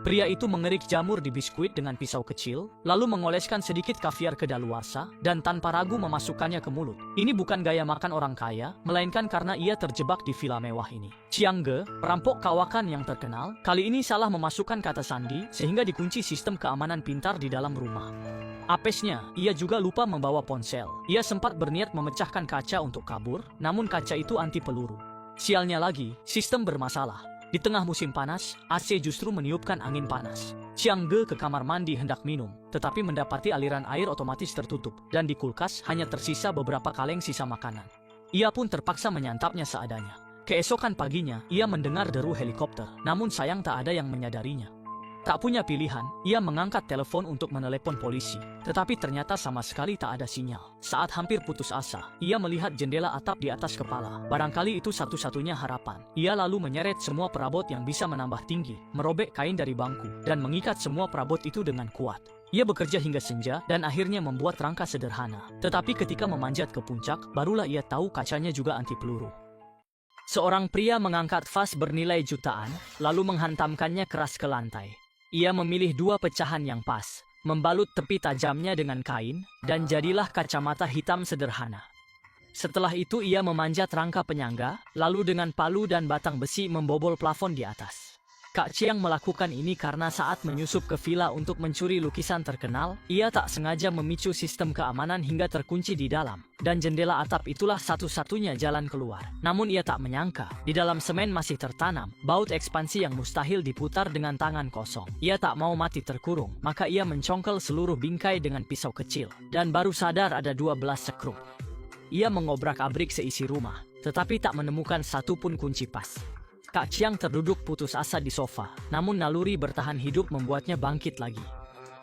Pria itu mengerik jamur di biskuit dengan pisau kecil, lalu mengoleskan sedikit kaviar ke daluarsa, dan tanpa ragu memasukkannya ke mulut. Ini bukan gaya makan orang kaya, melainkan karena ia terjebak di villa mewah ini. Chiang Ge, perampok kawakan yang terkenal, kali ini salah memasukkan kata sandi, sehingga dikunci sistem keamanan pintar di dalam rumah. Apesnya, ia juga lupa membawa ponsel. Ia sempat berniat memecahkan kaca untuk kabur, namun kaca itu anti peluru. Sialnya lagi, sistem bermasalah. Di tengah musim panas, AC justru meniupkan angin panas. Chiang Ge ke kamar mandi hendak minum, tetapi mendapati aliran air otomatis tertutup, dan di kulkas hanya tersisa beberapa kaleng sisa makanan. Ia pun terpaksa menyantapnya seadanya. Keesokan paginya, ia mendengar deru helikopter, namun sayang tak ada yang menyadarinya. Tak punya pilihan, ia mengangkat telepon untuk menelepon polisi, tetapi ternyata sama sekali tak ada sinyal. Saat hampir putus asa, ia melihat jendela atap di atas kepala. Barangkali itu satu-satunya harapan. Ia lalu menyeret semua perabot yang bisa menambah tinggi, merobek kain dari bangku, dan mengikat semua perabot itu dengan kuat. Ia bekerja hingga senja dan akhirnya membuat rangka sederhana. Tetapi ketika memanjat ke puncak, barulah ia tahu kacanya juga anti peluru. Seorang pria mengangkat vas bernilai jutaan, lalu menghantamkannya keras ke lantai. Ia memilih dua pecahan yang pas, membalut tepi tajamnya dengan kain, dan jadilah kacamata hitam sederhana. Setelah itu ia memanjat rangka penyangga, lalu dengan palu dan batang besi membobol plafon di atas. Kak Chiang melakukan ini karena saat menyusup ke villa untuk mencuri lukisan terkenal, ia tak sengaja memicu sistem keamanan hingga terkunci di dalam, dan jendela atap itulah satu-satunya jalan keluar. Namun ia tak menyangka, di dalam semen masih tertanam baut ekspansi yang mustahil diputar dengan tangan kosong. Ia tak mau mati terkurung, maka ia mencongkel seluruh bingkai dengan pisau kecil, dan baru sadar ada 12 sekrup. Ia mengobrak-abrik seisi rumah, tetapi tak menemukan satupun kunci pas. Kak Chiang terduduk putus asa di sofa, namun naluri bertahan hidup membuatnya bangkit lagi.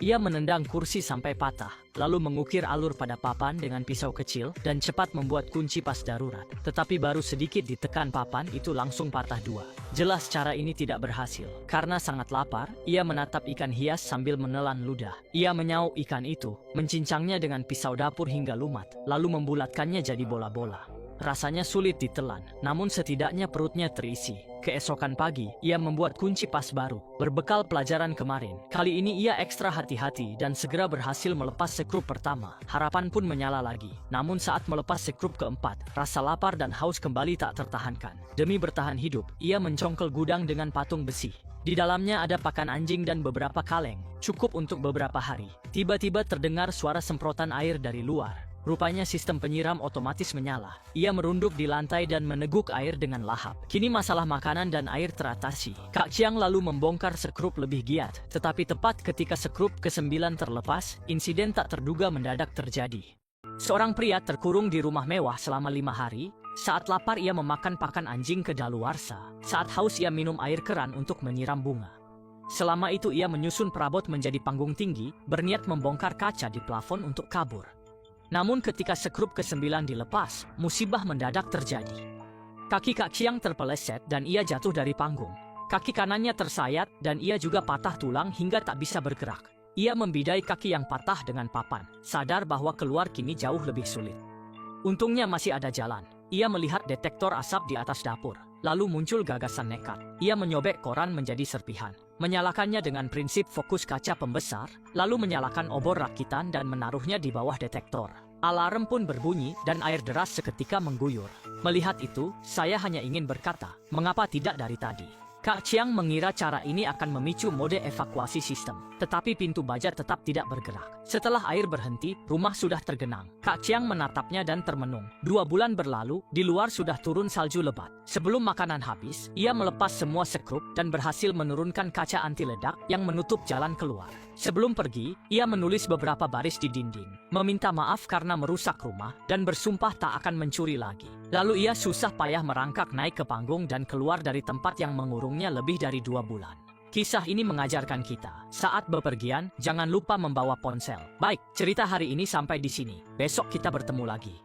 Ia menendang kursi sampai patah, lalu mengukir alur pada papan dengan pisau kecil dan cepat membuat kunci pas darurat. Tetapi baru sedikit ditekan papan itu langsung patah dua. Jelas cara ini tidak berhasil. Karena sangat lapar, ia menatap ikan hias sambil menelan ludah. Ia menyaup ikan itu, mencincangnya dengan pisau dapur hingga lumat, lalu membulatkannya jadi bola-bola. Rasanya sulit ditelan, namun setidaknya perutnya terisi. Keesokan pagi, ia membuat kunci pas baru. Berbekal pelajaran kemarin, kali ini ia ekstra hati-hati dan segera berhasil melepas sekrup pertama. Harapan pun menyala lagi. Namun saat melepas sekrup keempat, rasa lapar dan haus kembali tak tertahankan. Demi bertahan hidup, ia mencongkel gudang dengan patung besi. Di dalamnya ada pakan anjing dan beberapa kaleng, cukup untuk beberapa hari. Tiba-tiba terdengar suara semprotan air dari luar. Rupanya sistem penyiram otomatis menyala. Ia merunduk di lantai dan meneguk air dengan lahap. Kini masalah makanan dan air teratasi. Kak Chiang lalu membongkar sekrup lebih giat. Tetapi tepat ketika sekrup ke-9 terlepas, insiden tak terduga mendadak terjadi. Seorang pria terkurung di rumah mewah selama 5 hari. Saat lapar ia memakan pakan anjing ke daluarsa. Saat haus ia minum air keran untuk menyiram bunga. Selama itu ia menyusun perabot menjadi panggung tinggi, berniat membongkar kaca di plafon untuk kabur. Namun ketika sekrup ke-9 dilepas, musibah mendadak terjadi. Kaki Kak Chiang terpeleset dan ia jatuh dari panggung. Kaki kanannya tersayat dan ia juga patah tulang hingga tak bisa bergerak. Ia membidai kaki yang patah dengan papan, sadar bahwa keluar kini jauh lebih sulit. Untungnya masih ada jalan. Ia melihat detektor asap di atas dapur. Lalu muncul gagasan nekat. Ia menyobek koran menjadi serpihan, menyalakannya dengan prinsip fokus kaca pembesar, lalu menyalakan obor rakitan dan menaruhnya di bawah detektor. Alarm pun berbunyi dan air deras seketika mengguyur. Melihat itu, saya hanya ingin berkata, mengapa tidak dari tadi? Kak Chiang mengira cara ini akan memicu mode evakuasi sistem, tetapi pintu baja tetap tidak bergerak. Setelah air berhenti, rumah sudah tergenang. Kak Chiang menatapnya dan termenung. 2 bulan berlalu, di luar sudah turun salju lebat. Sebelum makanan habis, ia melepas semua sekrup dan berhasil menurunkan kaca anti ledak yang menutup jalan keluar. Sebelum pergi, ia menulis beberapa baris di dinding, meminta maaf karena merusak rumah, dan bersumpah tak akan mencuri lagi. Lalu ia susah payah merangkak naik ke panggung dan keluar dari tempat yang mengurungnya lebih dari 2 bulan. Kisah ini mengajarkan kita, saat bepergian, jangan lupa membawa ponsel. Baik, cerita hari ini sampai di sini. Besok kita bertemu lagi.